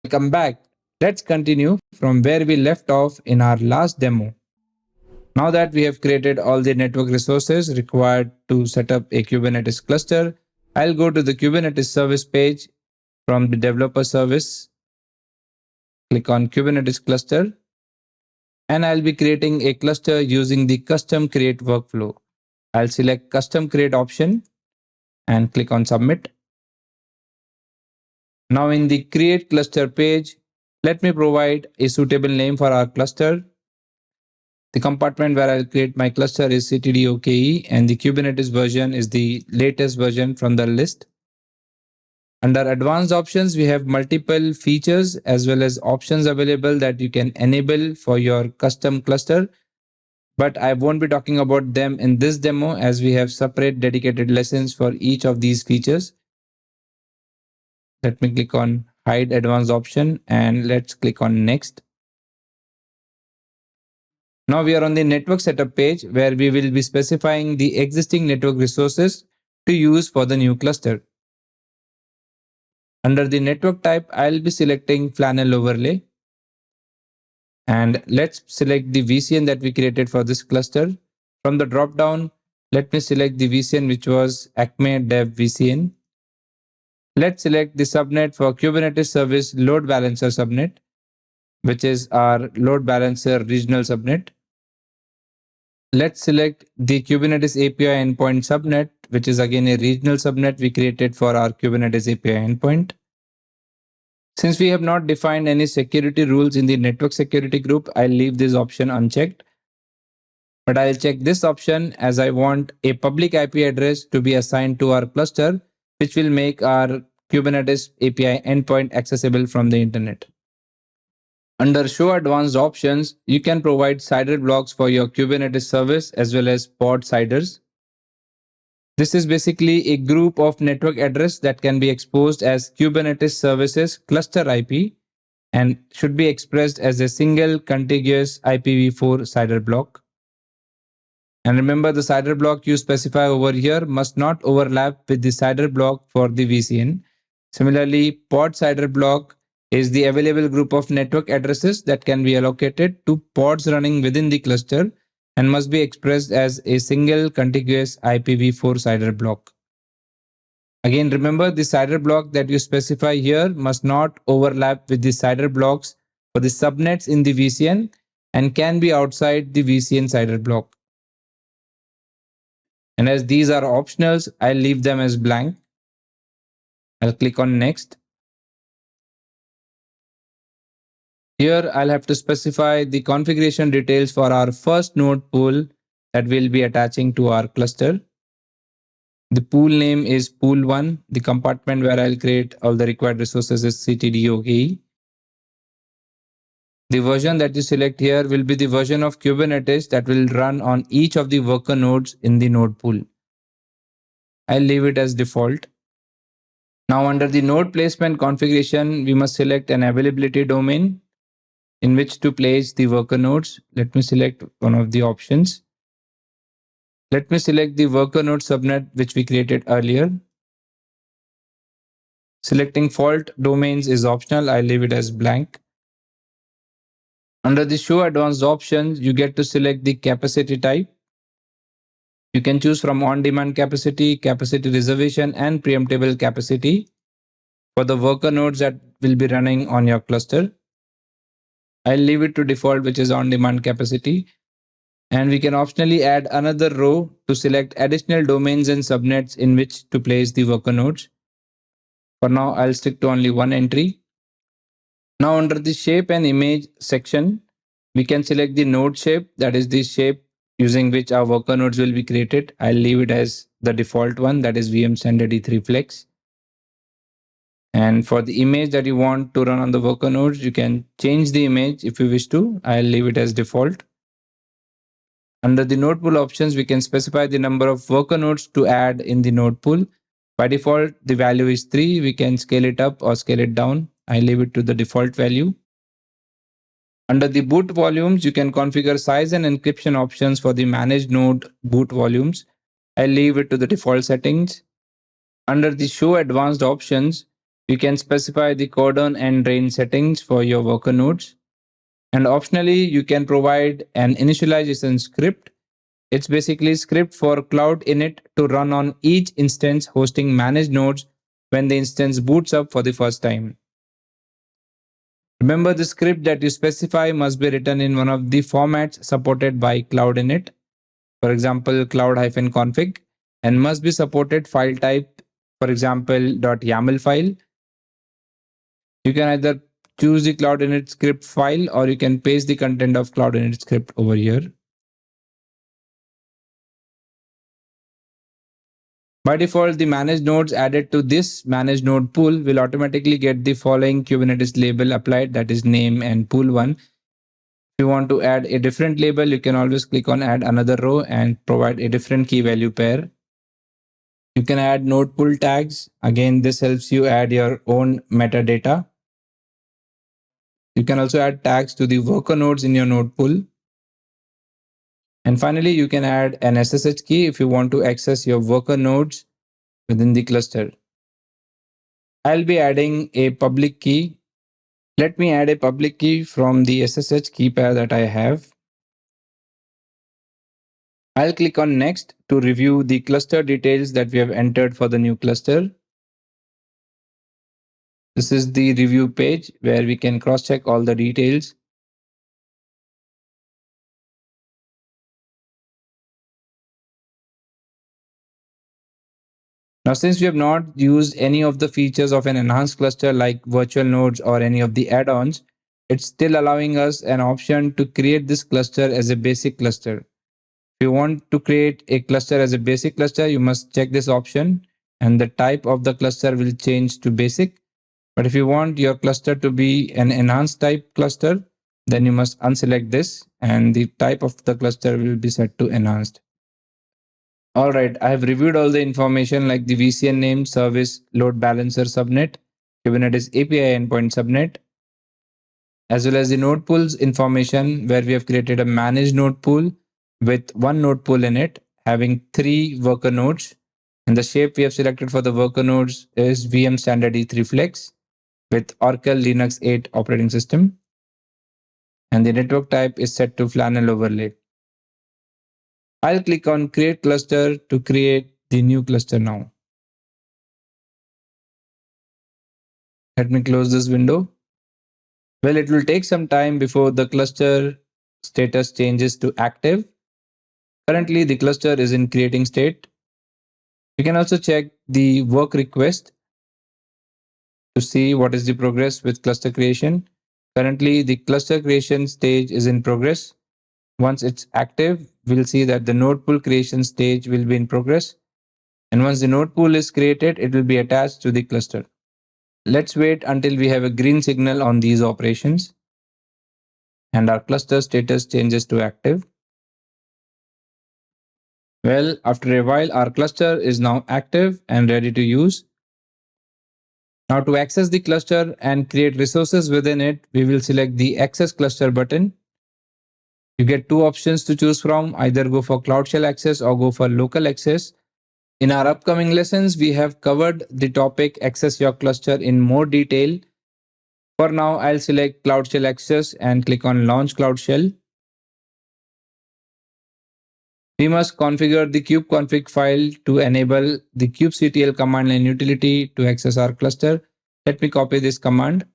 Welcome back. Let's continue from where we left off in our last demo. Now that we have created all the network resources required to set up a Kubernetes cluster, I'll go to the Kubernetes service page from the developer service. Click on Kubernetes cluster, and I'll be creating a cluster using the custom create workflow. I'll select custom create option and click on submit. Now in the create cluster page, let me provide a suitable name for our cluster. The compartment where I'll create my cluster is ctd-oke, and the Kubernetes version is the latest version from the list. Under advanced options, we have multiple features as well as options available that you can enable for your custom cluster, but I won't be talking about them in this demo as we have separate dedicated lessons for each of these features. Let me click on hide advanced option and let's click on next. Now we are on the network setup page where we will be specifying the existing network resources to use for the new cluster. Under the network type, I'll be selecting Flannel overlay. And let's select the VCN that we created for this cluster. From the drop down, let me select the VCN which was Acme Dev VCN. Let's select the subnet for Kubernetes Service Load Balancer subnet, which is our load balancer regional subnet. Let's select the Kubernetes API endpoint subnet, which is again a regional subnet we created for our Kubernetes API endpoint. Since we have not defined any security rules in the network security group, I'll leave this option unchecked. But I'll check this option as I want a public IP address to be assigned to our cluster, which will make our Kubernetes API endpoint accessible from the internet. Under Show Advanced Options, you can provide CIDR blocks for your Kubernetes service as well as pod CIDRs. This is basically a group of network address that can be exposed as Kubernetes services cluster IP and should be expressed as a single contiguous IPv4 CIDR block. And remember, the CIDR block you specify over here must not overlap with the CIDR block for the VCN. Similarly, pod CIDR block is the available group of network addresses that can be allocated to pods running within the cluster and must be expressed as a single contiguous IPv4 CIDR block. Again, remember the CIDR block that you specify here must not overlap with the CIDR blocks for the subnets in the VCN and can be outside the VCN CIDR block. And as these are optionals, I'll leave them as blank. I'll click on next. Here I'll have to specify the configuration details for our first node pool that we'll be attaching to our cluster. The pool name is pool 1. The compartment where I'll create all the required resources is ctd-oke. The version that you select here will be the version of Kubernetes that will run on each of the worker nodes in the node pool. I'll leave it as default. Now under the node placement configuration, we must select an availability domain in which to place the worker nodes. Let me select one of the options. Let me select the worker node subnet which we created earlier. Selecting fault domains is optional. I'll leave it as blank. Under the show advanced options, you get to select the capacity type. You can choose from on-demand capacity, capacity reservation, and preemptible capacity for the worker nodes that will be running on your cluster. I'll leave it to default, which is on-demand capacity. And we can optionally add another row to select additional domains and subnets in which to place the worker nodes. For now, I'll stick to only one entry. Now under the shape and image section, we can select the node shape, that is the shape using which our worker nodes will be created. I'll leave it as the default one, that is VM standard E3 Flex. And for the image that you want to run on the worker nodes, you can change the image if you wish to. I'll leave it as default. Under the node pool options, we can specify the number of worker nodes to add in the node pool. By default, the value is 3. We can scale it up or scale it down. I leave it to the default value. Under the boot volumes, you can configure size and encryption options for the managed node boot volumes. I'll leave it to the default settings. Under the show advanced options, You can specify the cordon and drain settings for your worker nodes. And optionally, you can provide an initialization script. It's basically a script for Cloud Init to run on each instance hosting managed nodes when the instance boots up for the first time. Remember, the script that you specify must be written in one of the formats supported by Cloud Init, for example, cloud-config, and must be supported file type, for example, .yaml file. You can either choose the Cloud Init script file or you can paste the content of Cloud Init script over here. By default, the managed nodes added to this managed node pool will automatically get the following Kubernetes label applied, that is name and pool one. If you want to add a different label, you can always click on add another row and provide a different key value pair. You can add node pool tags. Again, this helps you add your own metadata. You can also add tags to the worker nodes in your node pool. And finally, you can add an SSH key if you want to access your worker nodes within the cluster. I'll be adding a public key. Let me add a public key from the SSH key pair that I have. I'll click on next to review the cluster details that we have entered for the new cluster. This is the review page where we can cross-check all the details. Now, since we have not used any of the features of an enhanced cluster like virtual nodes or any of the add-ons, it's still allowing us an option to create this cluster as a basic cluster. If you want to create a cluster as a basic cluster, you must check this option and the type of the cluster will change to basic. But if you want your cluster to be an enhanced type cluster, then you must unselect this and the type of the cluster will be set to enhanced. All right, I have reviewed all the information like the VCN name, service, load balancer subnet, Kubernetes API endpoint subnet, as well as the node pools information where we have created a managed node pool with one node pool in it, having 3 worker nodes. And the shape we have selected for the worker nodes is VM standard E3 Flex with Oracle Linux 8 operating system. And the network type is set to Flannel overlay. I'll click on create cluster to create the new cluster now. Let me close this window. Well, it will take some time before the cluster status changes to active. Currently, the cluster is in creating state. You can also check the work request to see what is the progress with cluster creation. Currently, the cluster creation stage is in progress. Once it's active, we'll see that the node pool creation stage will be in progress. And once the node pool is created, it will be attached to the cluster. Let's wait until we have a green signal on these operations and our cluster status changes to active. Well, after a while, our cluster is now active and ready to use. Now to access the cluster and create resources within it, we will select the Access Cluster button. You get 2 options to choose from, either go for Cloud Shell access or go for local access. In our upcoming lessons, we have covered the topic Access Your Cluster in more detail. For now, I'll select Cloud Shell access and click on Launch Cloud Shell. We must configure the kubeconfig file to enable the kubectl command line utility to access our cluster. Let me copy this command.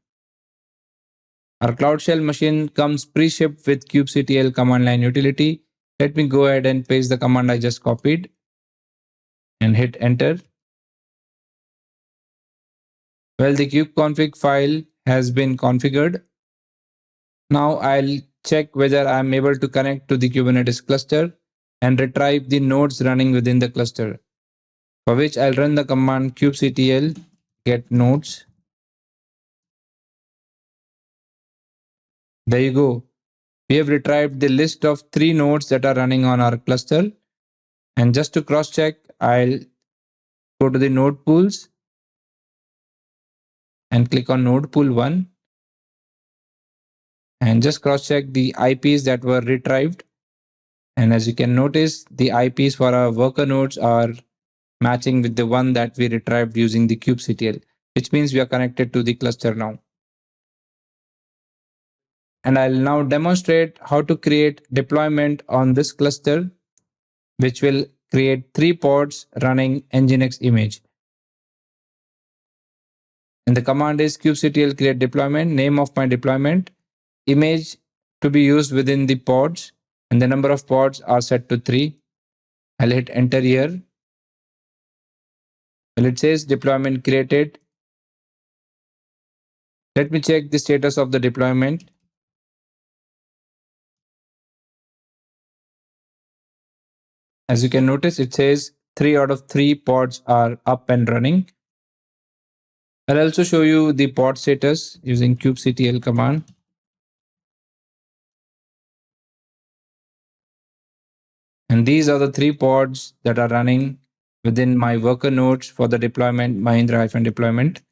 Our Cloud Shell machine comes pre-shipped with kubectl command line utility. Let me go ahead and paste the command I just copied and hit enter. Well, the kubeconfig file has been configured. Now I'll check whether I'm able to connect to the Kubernetes cluster and retrieve the nodes running within the cluster, for which I'll run the command kubectl get nodes. There you go. We have retrieved the list of 3 nodes that are running on our cluster. And just to cross check, I'll go to the node pools and click on node pool 1 and just cross check the IPs that were retrieved. And as you can notice, the IPs for our worker nodes are matching with the one that we retrieved using the kubectl. which means we are connected to the cluster now. And I'll now demonstrate how to create deployment on this cluster, which will create 3 pods running Nginx image. And the command is kubectl create deployment, name of my deployment, image to be used within the pods, and the number of pods are set to 3. I'll hit enter here. Well, it says deployment created. Let me check the status of the deployment. As you can notice, it says 3 out of 3 pods are up and running. I'll also show you the pod status using kubectl command. And these are the 3 pods that are running within my worker nodes for the deployment, Mahindra-deployment.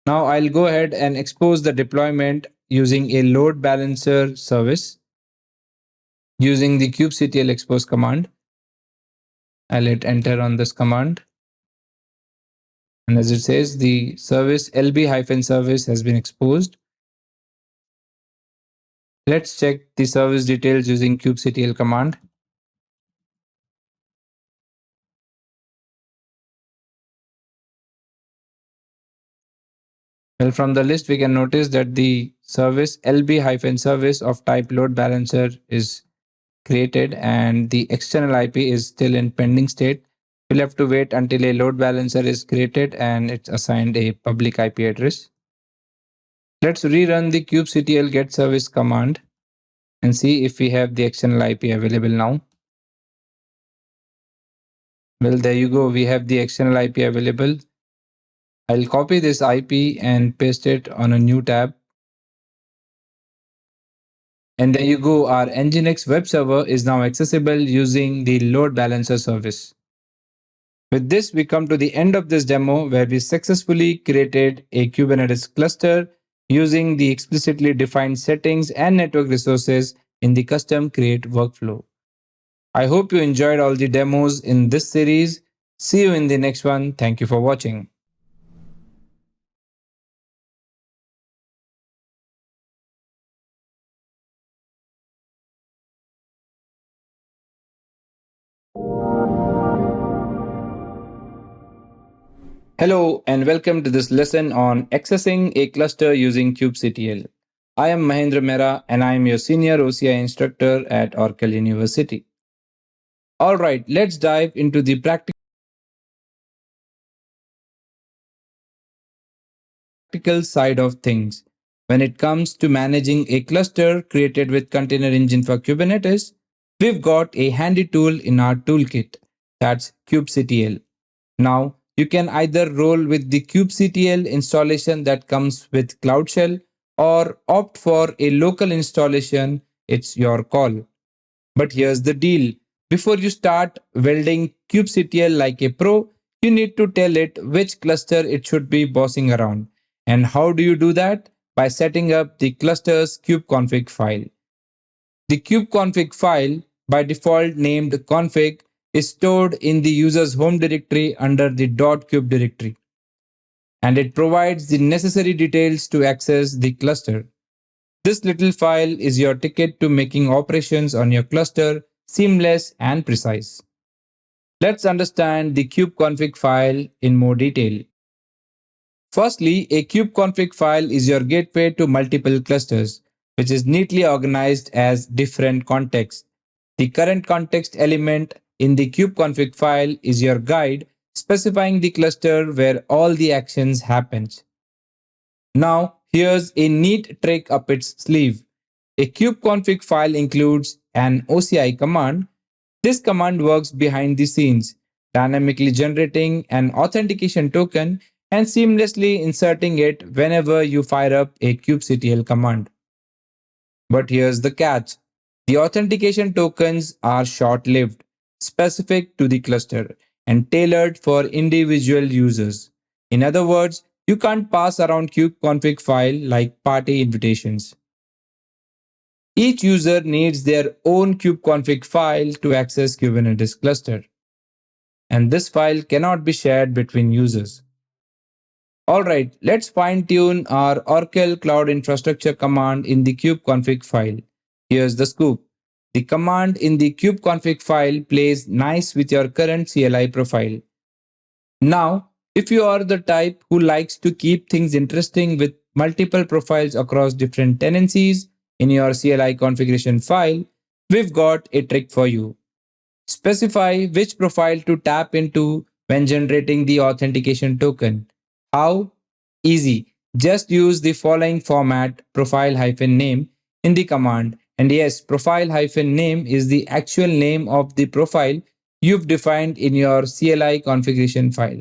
Now I'll go ahead and expose the deployment using a load balancer service using the kubectl expose command. I'll hit enter on this command. And as it says, the service lb-service has been exposed. Let's check the service details using kubectl command. Well, from the list, we can notice that the service lb-service of type load balancer is created and the external IP is still in pending state. We'll have to wait until a load balancer is created and it's assigned a public IP address. Let's rerun the kubectl get service command and see if we have the external IP available now. Well, there you go. We have the external IP available. I'll copy this IP and paste it on a new tab. And there you go. Our Nginx web server is now accessible using the load balancer service. With this, we come to the end of this demo where we successfully created a Kubernetes cluster using the explicitly defined settings and network resources in the custom create workflow. I hope you enjoyed all the demos in this series. See you in the next one. Thank you for watching. Hello and welcome to this lesson on accessing a cluster using kubectl. I am Mahendra Mehra and I am your senior OCI instructor at Oracle University. Alright, let's dive into the practical side of things. When it comes to managing a cluster created with Container Engine for Kubernetes, we've got a handy tool in our toolkit, that's kubectl. Now, you can either roll with the kubectl installation that comes with Cloud Shell or opt for a local installation. It's your call. But here's the deal. Before you start welding kubectl like a pro, you need to tell it which cluster it should be bossing around. And how do you do that? By setting up the cluster's kubeconfig file. The kubeconfig file, by default named config, is stored in the user's home directory under the .kube directory. And it provides the necessary details to access the cluster. This little file is your ticket to making operations on your cluster seamless and precise. Let's understand the kubeconfig file in more detail. Firstly, a kubeconfig file is your gateway to multiple clusters, which is neatly organized as different contexts. The current context element in the kubeconfig file is your guide specifying the cluster where all the actions happens. Now, here's a neat trick up its sleeve. A kubeconfig file includes an OCI command. This command works behind the scenes, dynamically generating an authentication token and seamlessly inserting it whenever you fire up a kubectl command. But here's the catch. The authentication tokens are short-lived, specific to the cluster, and tailored for individual users. In other words, you can't pass around kubeconfig file like party invitations. Each user needs their own kubeconfig file to access Kubernetes cluster. And this file cannot be shared between users. Alright, let's fine tune our Oracle Cloud Infrastructure command in the kubeconfig file. Here's the scoop. The command in the kubeconfig file plays nice with your current CLI profile. Now, if you are the type who likes to keep things interesting with multiple profiles across different tenancies in your CLI configuration file, we've got a trick for you. Specify which profile to tap into when generating the authentication token. How? Easy. Just use the following format profile-name in the command. And yes, profile-name is the actual name of the profile you've defined in your CLI configuration file.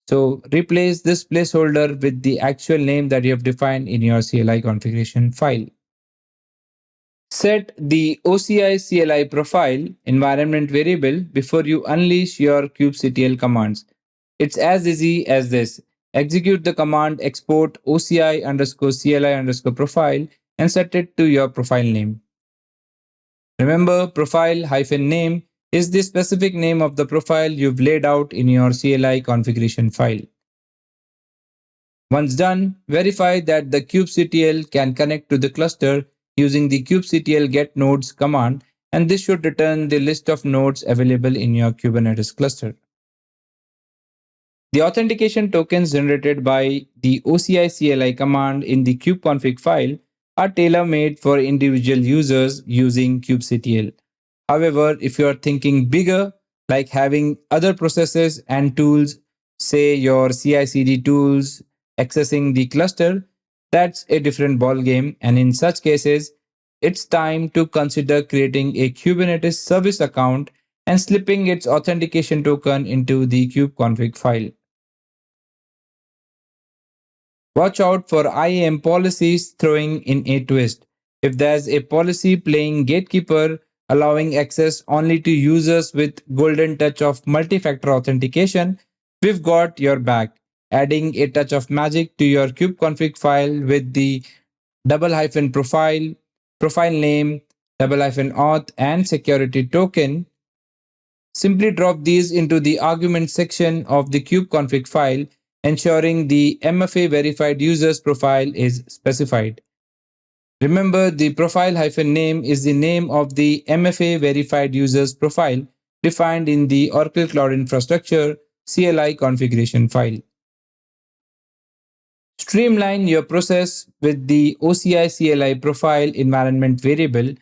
So replace this placeholder with the actual name that you have defined in your CLI configuration file. Set the OCI CLI profile environment variable before you unleash your kubectl commands. It's as easy as this. Execute the command export OCI underscore CLI underscore profile and set it to your profile name. Remember, profile-name is the specific name of the profile you've laid out in your CLI configuration file. Once done, verify that the kubectl can connect to the cluster using the kubectl get nodes command, and this should return the list of nodes available in your Kubernetes cluster. The authentication tokens generated by the OCI CLI command in the kubeconfig file are tailor-made for individual users using kubectl. However, if you are thinking bigger, like having other processes and tools, say your CI/CD tools accessing the cluster, that's a different ballgame. And in such cases, it's time to consider creating a Kubernetes service account and slipping its authentication token into the kubeconfig file. Watch out for IAM policies throwing in a twist. If there's a policy playing gatekeeper, allowing access only to users with golden touch of multi-factor authentication, we've got your back. Adding a touch of magic to your kubeconfig file with the profile name, auth, and security token. Simply drop these into the argument section of the kubeconfig file, ensuring the MFA verified user's profile is specified. Remember, the profile-name is the name of the MFA verified user's profile defined in the Oracle Cloud Infrastructure CLI configuration file. Streamline your process with the OCI CLI profile environment variable.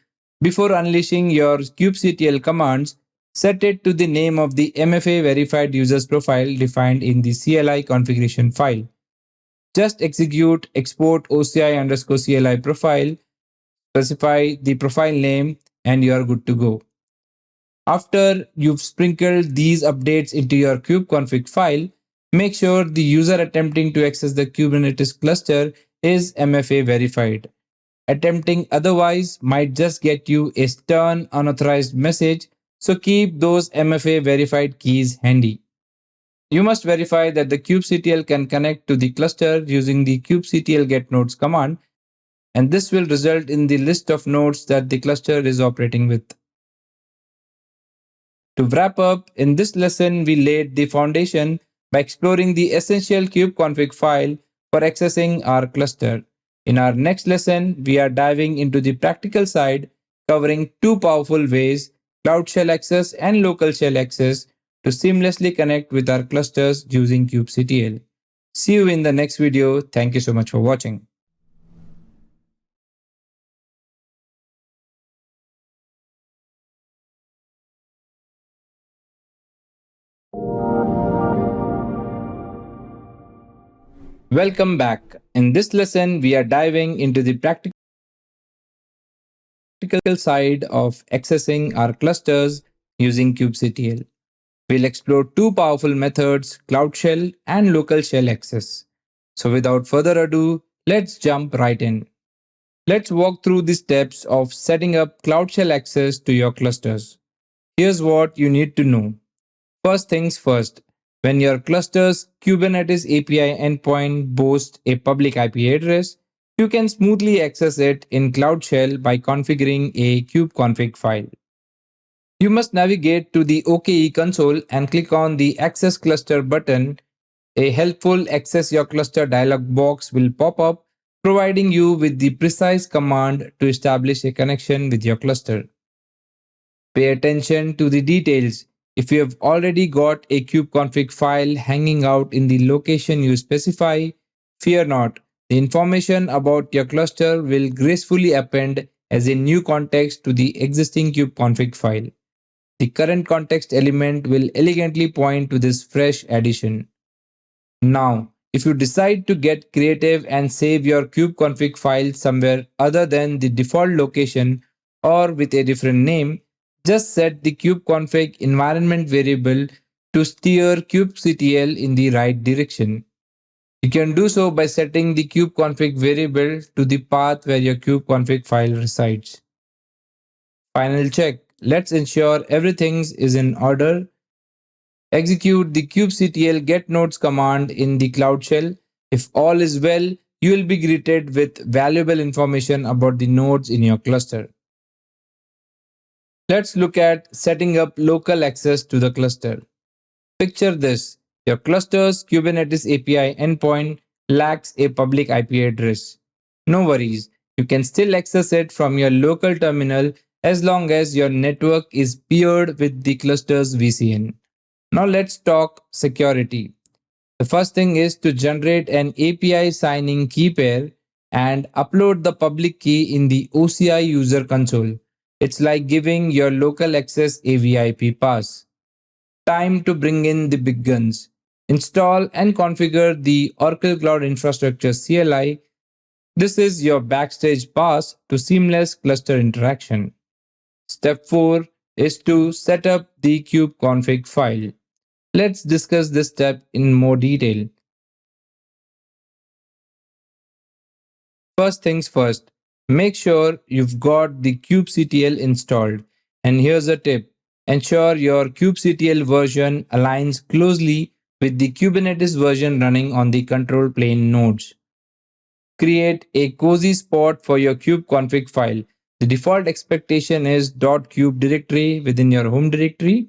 Before unleashing your kubectl commands, set it to the name of the MFA verified user's profile defined in the CLI configuration file. Just execute export OCI underscore CLI profile, specify the profile name, and you are good to go. After you've sprinkled these updates into your kubeconfig file, make sure the user attempting to access the Kubernetes cluster is MFA verified. Attempting otherwise might just get you a stern unauthorized message, so keep those MFA verified keys handy. You must verify that the kubectl can connect to the cluster using the kubectl get nodes command, and this will result in the list of nodes that the cluster is operating with. To wrap up, in this lesson, we laid the foundation by exploring the essential kubeconfig file for accessing our cluster. In our next lesson, we are diving into the practical side, covering two powerful ways, Cloud Shell access and local shell access, to seamlessly connect with our clusters using kubectl. See you in the next video. Thank you so much for watching. Welcome back. In this lesson, we are diving into the practical side of accessing our clusters using kubectl. We'll explore two powerful methods, Cloud Shell and local shell access. So without further ado, let's jump right in. Let's walk through the steps of setting up Cloud Shell access to your clusters. Here's what you need to know. First things first, when your cluster's Kubernetes API endpoint boasts a public IP address, you can smoothly access it in Cloud Shell by configuring a kubeconfig file. You must navigate to the OKE console and click on the Access Cluster button. A helpful Access Your Cluster dialog box will pop up, providing you with the precise command to establish a connection with your cluster. Pay attention to the details. If you have already got a kubeconfig file hanging out in the location you specify, fear not. The information about your cluster will gracefully append as a new context to the existing kubeconfig file. The current context element will elegantly point to this fresh addition. Now, if you decide to get creative and save your kubeconfig file somewhere other than the default location or with a different name, just set the kubeconfig environment variable to steer kubectl in the right direction. You can do so by setting the kubeconfig variable to the path where your kubeconfig file resides. Final check. Let's ensure everything is in order. Execute the kubectl get nodes command in the Cloud Shell. If all is well, you will be greeted with valuable information about the nodes in your cluster. Let's look at setting up local access to the cluster. Picture this. Your cluster's Kubernetes API endpoint lacks a public IP address. No worries, you can still access it from your local terminal as long as your network is paired with the cluster's VCN. Now let's talk security. The first thing is to generate an API signing key pair and upload the public key in the OCI user console. It's like giving your local access a VIP pass. Time to bring in the big guns. Install and configure the Oracle Cloud Infrastructure CLI. This is your backstage pass to seamless cluster interaction. Step 4 is to set up the kubeconfig file. Let's discuss this step in more detail. First things first, make sure you've got the kubectl installed. And here's a tip. Ensure your kubectl version aligns closely with the Kubernetes version running on the control plane nodes. Create a cozy spot for your kubeconfig file. The default expectation is .kube directory within your home directory.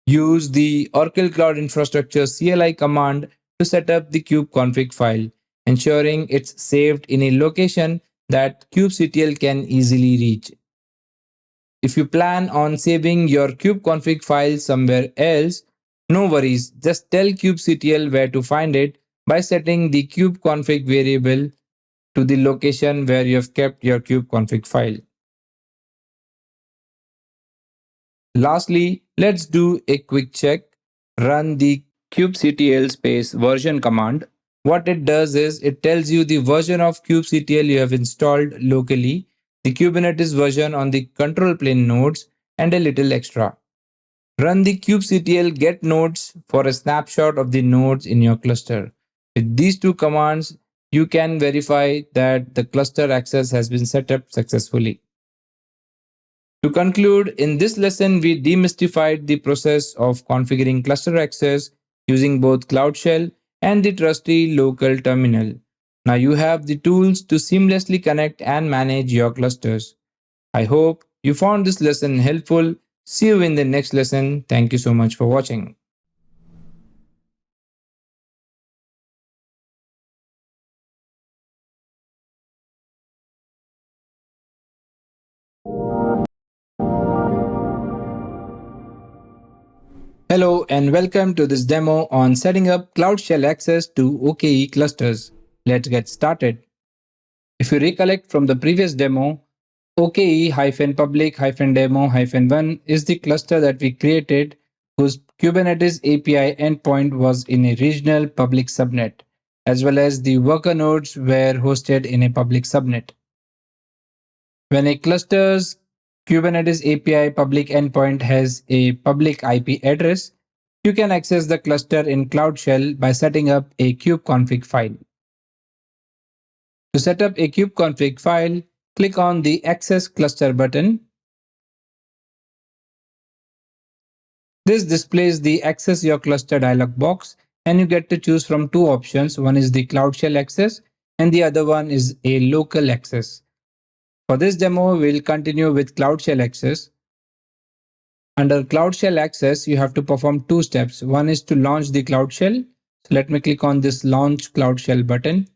Use the Oracle Cloud Infrastructure CLI command to set up the kubeconfig file, ensuring it's saved in a location that kubectl can easily reach. If you plan on saving your kubeconfig file somewhere else, no worries, just tell kubectl where to find it by setting the kubeconfig variable to the location where you have kept your kubeconfig file. Lastly, let's do a quick check. Run the kubectl space version command. What it does is it tells you the version of kubectl you have installed locally, the Kubernetes version on the control plane nodes, and a little extra. Run the kubectl get nodes for a snapshot of the nodes in your cluster. With these two commands, you can verify that the cluster access has been set up successfully. To conclude, in this lesson, we demystified the process of configuring cluster access using both Cloud Shell and the trusty local terminal. Now you have the tools to seamlessly connect and manage your clusters. I hope you found this lesson helpful. See you in the next lesson. Thank you so much for watching. Hello and welcome to this demo on setting up Cloud Shell access to OKE clusters. Let's get started. If you recollect from the previous demo, OKE-public-demo-1 is the cluster that we created whose Kubernetes API endpoint was in a regional public subnet, as well as the worker nodes were hosted in a public subnet. When a cluster's Kubernetes API public endpoint has a public IP address, you can access the cluster in Cloud Shell by setting up a kubeconfig file. To set up a kubeconfig file, click on the Access Cluster button. This displays the Access Your Cluster dialog box, and you get to choose from two options. One is the Cloud Shell access and the other one is a local access. For this demo, we'll continue with Cloud Shell access. Under Cloud Shell access, you have to perform two steps. One is to launch the Cloud Shell So let me click on this Launch Cloud Shell button.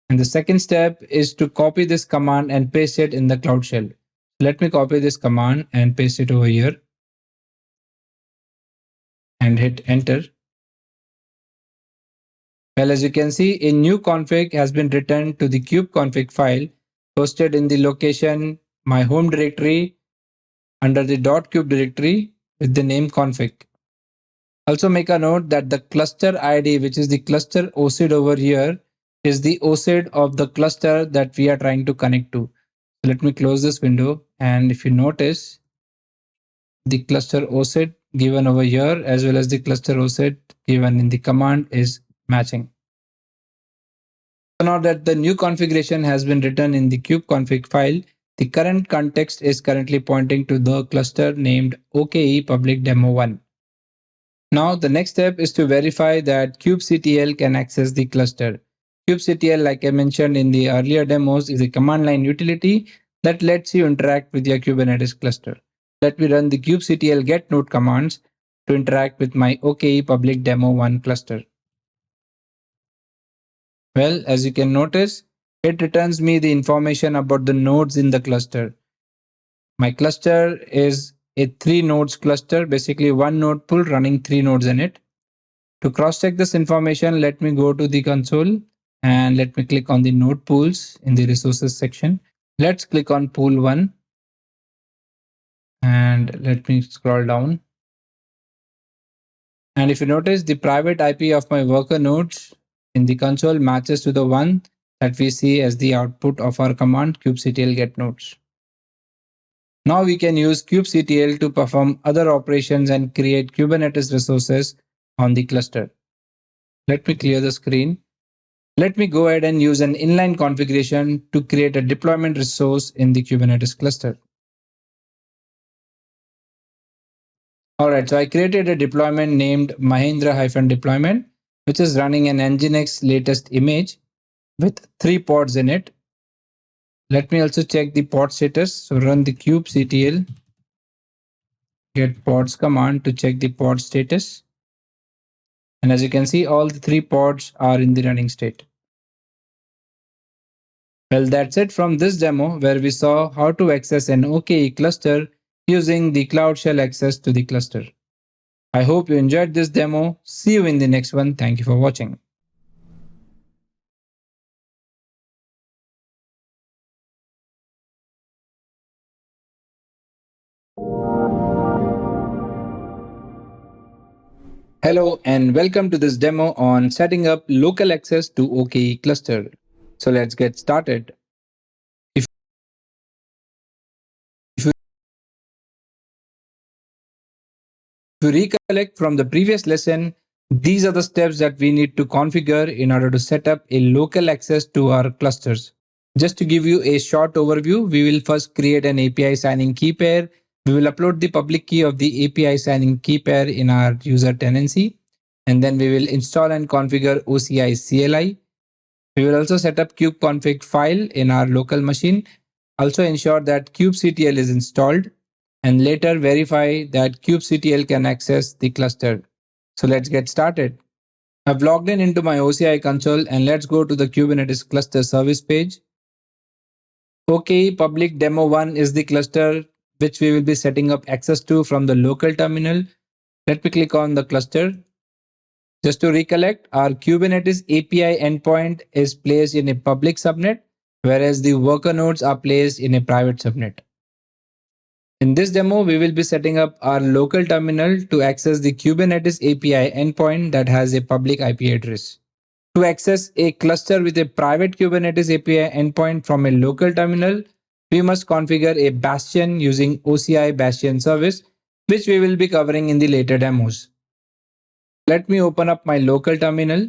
And the second step is to copy this command and paste it in the Cloud Shell. Let me copy this command and paste it over here and hit enter. Well, as you can see, a new config has been returned to the kubeconfig file hosted in the location my home directory under the .kube directory with the name config. Also make a note that the cluster ID, which is the cluster OSID over here, is the OSID of the cluster that we are trying to connect to. So let me close this window, and if you notice, the cluster OSID given over here as well as the cluster OSID given in the command is matching. So now that the new configuration has been written in the kubeconfig file, the current context is currently pointing to the cluster named OKE public demo 1. Now the next step is to verify that kubectl can access the cluster. kubectl, like I mentioned in the earlier demos, is a command line utility that lets you interact with your Kubernetes cluster. Let me run the kubectl get node commands to interact with my OKE public demo 1 cluster. Well, as you can notice, it returns me the information about the nodes in the cluster. My cluster is a 3 nodes cluster, basically one node pool running 3 nodes in it. To cross-check this information, let me go to the console and let me click on the node pools in the resources section. Let's click on pool 1 and let me scroll down. And if you notice, the private IP of my worker nodes in the console matches to the one that we see as the output of our command kubectl get nodes. Now we can use kubectl to perform other operations and create Kubernetes resources on the cluster. Let me clear the screen. Let me go ahead and use an inline configuration to create a deployment resource in the Kubernetes cluster. Alright, so I created a deployment named Mahendra-deployment, which is running an Nginx latest image with 3 pods in it. Let me also check the pod status. So run the kubectl get pods command to check the pod status. And as you can see, all the 3 pods are in the running state. Well, that's it from this demo where we saw how to access an OKE cluster using the Cloud Shell access to the cluster. I hope you enjoyed this demo. See you in the next one. Thank you for watching. Hello and welcome to this demo on setting up local access to OKE cluster. So let's get started. If you recollect from the previous lesson, these are the steps that we need to configure in order to set up a local access to our clusters. Just to give you a short overview, we will first create an API signing key pair. We will upload the public key of the API signing key pair in our user tenancy. And then we will install and configure OCI CLI. We will also set up kubeconfig file in our local machine. Also ensure that kubectl is installed and later verify that kubectl can access the cluster. So let's get started. I've logged in into my OCI console and let's go to the Kubernetes cluster service page. OKE public demo 1 is the cluster which we will be setting up access to from the local terminal. Let me click on the cluster. Just to recollect, our Kubernetes API endpoint is placed in a public subnet, whereas the worker nodes are placed in a private subnet. In this demo, we will be setting up our local terminal to access the Kubernetes API endpoint that has a public IP address. To access a cluster with a private Kubernetes API endpoint from a local terminal, we must configure a bastion using OCI bastion service, which we will be covering in the later demos. Let me open up my local terminal.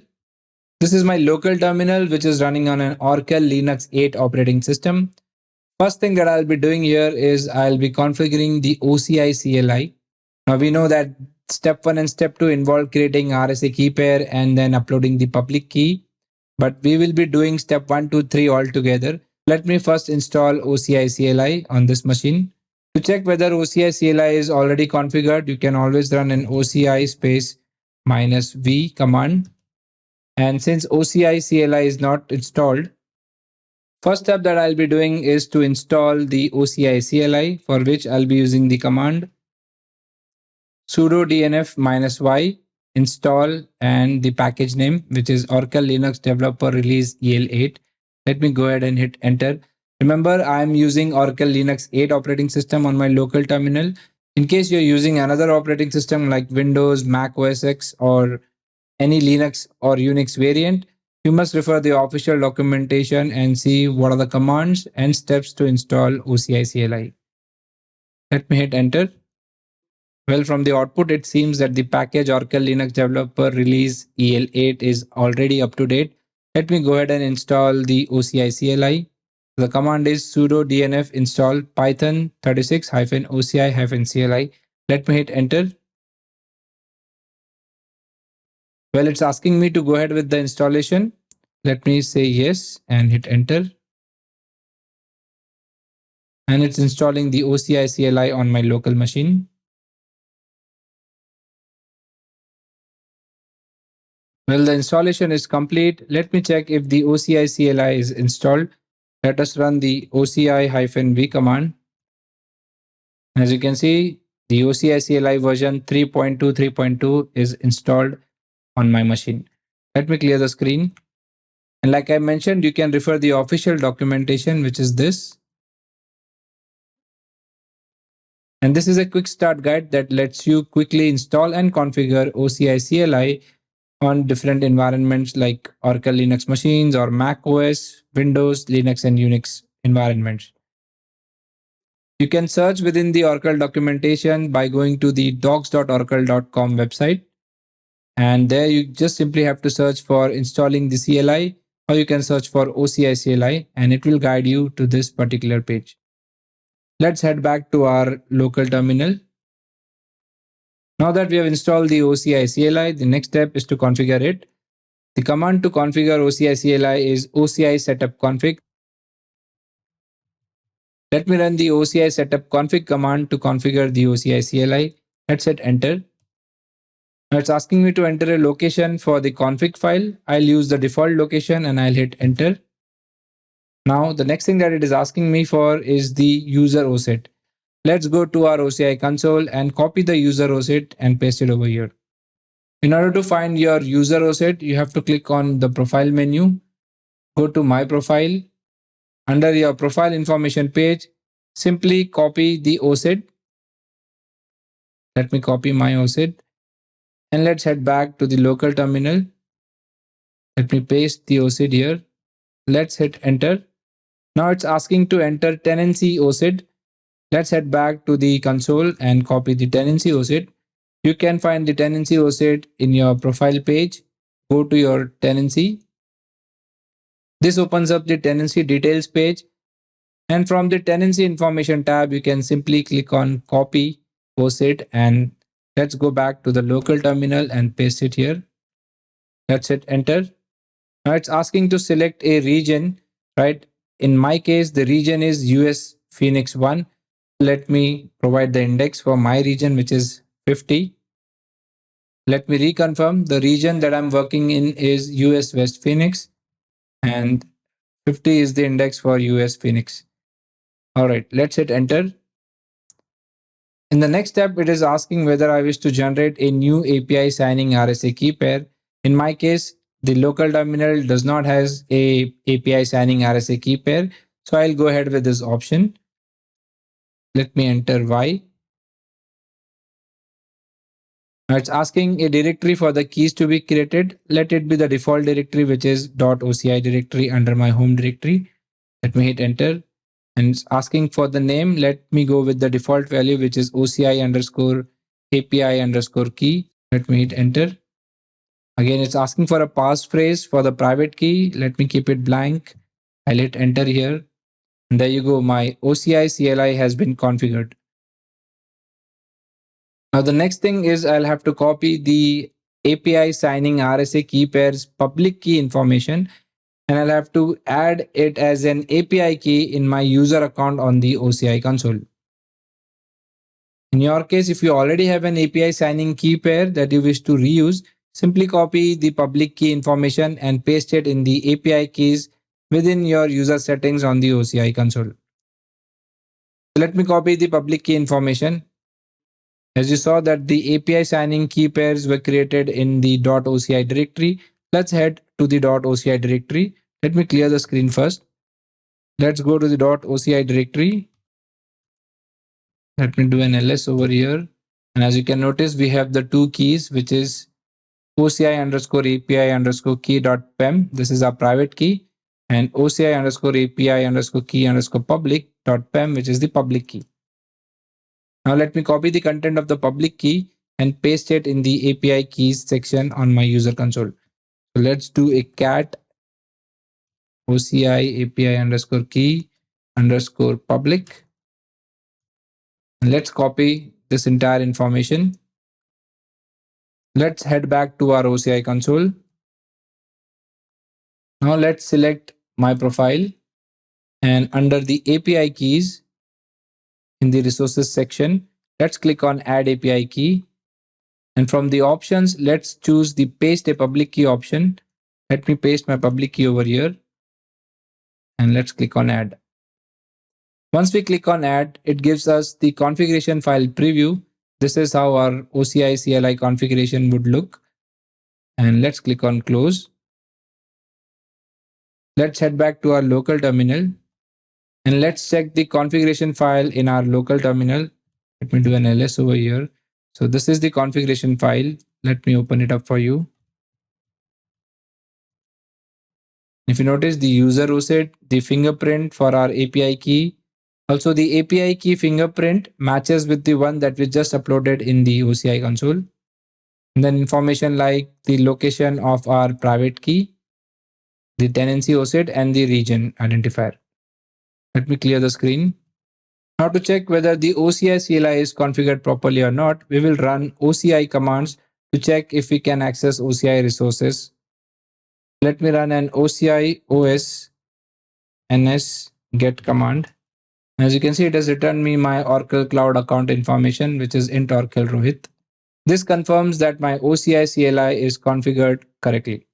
This is my local terminal, which is running on an Oracle Linux 8 operating system. First thing that I'll be doing here is I'll be configuring the OCI CLI. Now we know that step 1 and step 2 involve creating RSA key pair and then uploading the public key. But we will be doing step 1, 2, 3 all together. Let me first install OCI CLI on this machine. To check whether OCI CLI is already configured, you can always run an OCI space -v command. And since OCI CLI is not installed, first step that I'll be doing is to install the OCI CLI, for which I'll be using the command sudo dnf -y install and the package name, which is Oracle Linux Developer Release EL8. Let me go ahead and hit enter. Remember, I'm using Oracle Linux 8 operating system on my local terminal. In case you're using another operating system like Windows, Mac OS X, or any Linux or Unix variant, you must refer the official documentation and see what are the commands and steps to install OCI CLI. Let me hit enter. Well, from the output, it seems that the package Oracle Linux Developer Release EL8 is already up to date. Let me go ahead and install the OCI CLI. The command is sudo dnf install python 36-oci-cli. Let me hit enter. Well, it's asking me to go ahead with the installation. Let me say yes and hit enter. And it's installing the OCI CLI on my local machine. Well, the installation is complete. Let me check if the OCI CLI is installed. Let us run the OCI-v command. As you can see, the OCI CLI version 3.2 is installed on my machine. Let me clear the screen. And like I mentioned, you can refer the official documentation, which is this. And this is a quick start guide that lets you quickly install and configure OCI CLI on different environments like Oracle Linux machines or Mac OS, Windows, Linux, and Unix environments. You can search within the Oracle documentation by going to the docs.oracle.com website. And there you just simply have to search for installing the CLI, or you can search for OCI CLI and it will guide you to this particular page. Let's head back to our local terminal. Now that we have installed the OCI CLI, the next step is to configure it. The command to configure OCI CLI is OCI setup config. Let me run the OCI setup config command to configure the OCI CLI. Let's hit enter. Now it's asking me to enter a location for the config file. I'll use the default location and I'll hit enter. Now the next thing that it is asking me for is the user OSIT. Let's go to our OCI console and copy the user OSIT and paste it over here. In order to find your user OSIT, you have to click on the profile menu, go to my profile. Under your profile information page, simply copy the OSIT. Let me copy my OSIT. And let's head back to the local terminal. Let me paste the OSIT here. Let's hit enter. Now it's asking to enter tenancy OSIT. Let's head back to the console and copy the tenancy OSIT. You can find the tenancy OSIT in your profile page. Go to your tenancy. This opens up the tenancy details page. And from the tenancy information tab, you can simply click on copy OSIT and let's go back to the local terminal and paste it here. Let's hit enter. Now it's asking to select a region, right? In my case, the region is US Phoenix 1. Let me provide the index for my region, which is 50. Let me reconfirm the region that I'm working in is US West Phoenix and 50 is the index for US Phoenix. All right, let's hit enter. In the next step, it is asking whether I wish to generate a new API signing RSA key pair. In my case, the local terminal does not has a API signing RSA key pair. So I'll go ahead with this option. Let me enter Y. Now it's asking a directory for the keys to be created. Let it be the default directory, which is .oci directory under my home directory. Let me hit enter. And it's asking for the name. Let me go with the default value, which is OCI underscore API underscore key. Let me hit enter. Again, it's asking for a passphrase for the private key. Let me keep it blank. I'll hit enter here. And there you go. My OCI CLI has been configured. Now the next thing is I'll have to copy the API signing RSA key pair's public key information and I'll have to add it as an API key in my user account on the OCI console. In your case, if you already have an API signing key pair that you wish to reuse, simply copy the public key information and paste it in the API keys within your user settings on the OCI console. Let me copy the public key information. As you saw that the API signing key pairs were created in the .oci directory. Let's head to the .oci directory. Let me clear the screen first. Let's go to the .oci directory. Let me do an ls over here. And as you can notice, we have the two keys, which is OCI underscore API underscore key dot pem. This is our private key. And OCI underscore API underscore key underscore public dot pem, which is the public key. Now let me copy the content of the public key and paste it in the API keys section on my user console. So let's do a cat OCI API underscore key underscore public. And let's copy this entire information. Let's head back to our OCI console. Now let's select my profile, and under the API keys in the resources section, let's click on add API key. And from the options, let's choose the paste a public key option. Let me paste my public key over here. And let's click on add. Once we click on add, it gives us the configuration file preview. This is how our OCI CLI configuration would look. And let's click on close. Let's head back to our local terminal and let's check the configuration file in our local terminal. Let me do an ls over here. So this is the configuration file. Let me open it up for you. If you notice, the user OSIT, the fingerprint for our API key, also the API key fingerprint matches with the one that we just uploaded in the OCI console. And then information like the location of our private key, the tenancy OSIT, and the region identifier. Let me clear the screen. Now to check whether the OCI CLI is configured properly or not, we will run OCI commands to check if we can access OCI resources. Let me run an OCI OS ns get command. As you can see, it has returned me my Oracle Cloud account information, which is int Oracle Rohit. This confirms that my OCI CLI is configured correctly.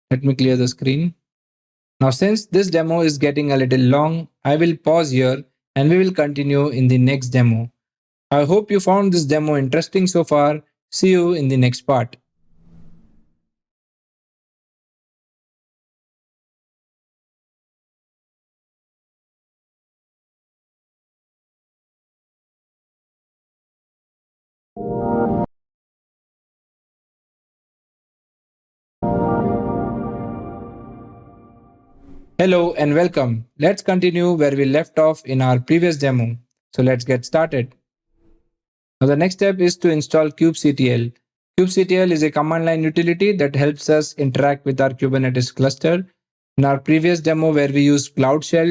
Let me clear the screen. Now, since this demo is getting a little long, I will pause here and we will continue in the next demo. I hope you found this demo interesting so far. See you in the next part. Hello and welcome. Let's continue where we left off in our previous demo. So let's get started. Now the next step is to install kubectl. kubectl is a command line utility that helps us interact with our Kubernetes cluster. In our previous demo where we used Cloud Shell,